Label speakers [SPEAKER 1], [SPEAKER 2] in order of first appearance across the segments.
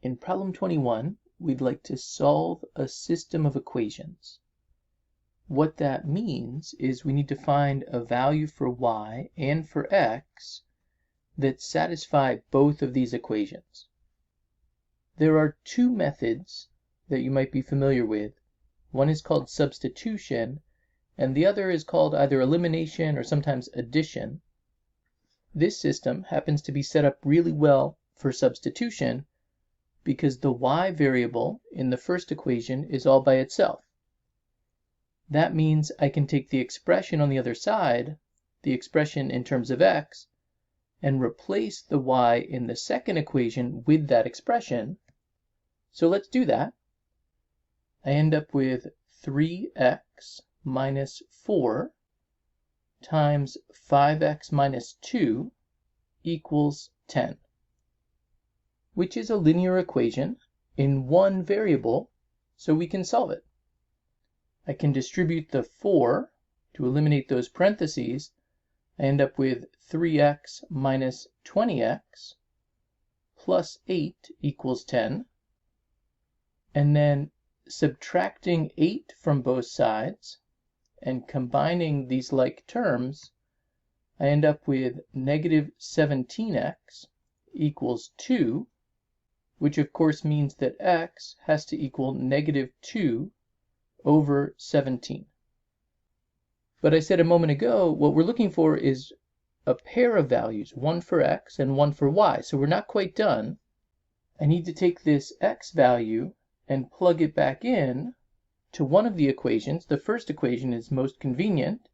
[SPEAKER 1] In problem 21, we'd like to solve a system of equations. What that means is we need to find a value for y and for x that satisfy both of these equations. There are two methods that you might be familiar with. One is called substitution, and the other is called either elimination or sometimes addition. This system happens to be set up really well for substitution because the y variable in the first equation is all by itself. That means I can take the expression on the other side, the expression in terms of x, and replace the y in the second equation with that expression. So let's do that. I end up with 3x minus 4 times 5x minus 2 equals 10, which is a linear equation in one variable, so we can solve it. I can distribute the 4 to eliminate those parentheses. I end up with 3x minus 20x plus 8 equals 10. And then subtracting 8 from both sides and combining these like terms, I end up with negative 17x equals 2, which of course means that x has to equal negative 2 over 17. But I said a moment ago, what we're looking for is a pair of values, one for x and one for y. So we're not quite done. I need to take this x value and plug it back in to one of the equations. The first equation is most convenient.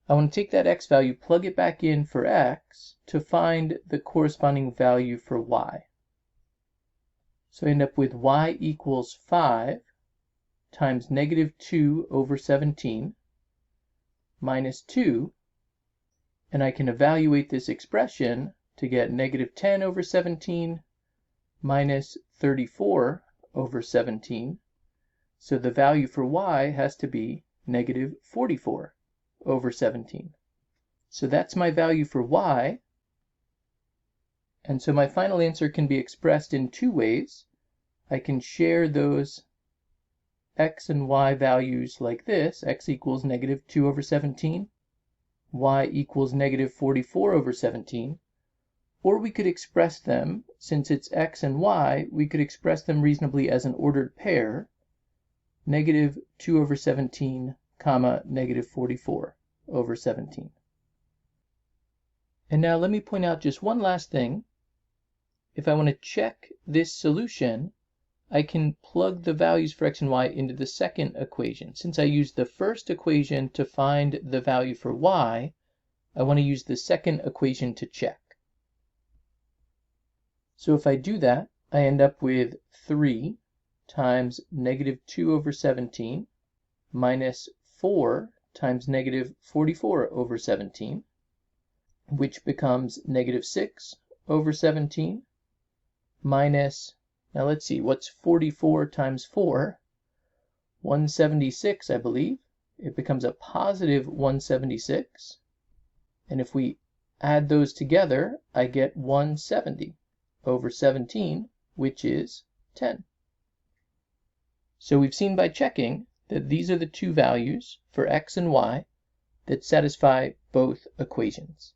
[SPEAKER 1] I want to take that x value, plug it back in for x to find the corresponding value for y. So I end up with y equals 5 times negative 2 over 17 minus 2, and I can evaluate this expression to get negative 10 over 17 minus 34 over 17. So the value for y has to be negative 44 over 17. So that's my value for y. And so my final answer can be expressed in two ways. I can share those x and y values like this. X equals negative 2 over 17. Y equals negative 44 over 17. Or we could express them, since it's x and y, we could express them reasonably as an ordered pair. Negative 2 over 17, comma, negative 44 over 17. And now let me point out just one last thing. If I want to check this solution, I can plug the values for x and y into the second equation. Since I used the first equation to find the value for y, I want to use the second equation to check. So if I do that, I end up with 3 times negative 2 over 17 minus 4 times negative 44 over 17, which becomes negative 6 over 17 minus, now let's see, what's 44 times 4? 176, I believe. It becomes a positive 176. And if we add those together, I get 170 over 17, which is 10. So we've seen by checking that these are the two values for x and y that satisfy both equations.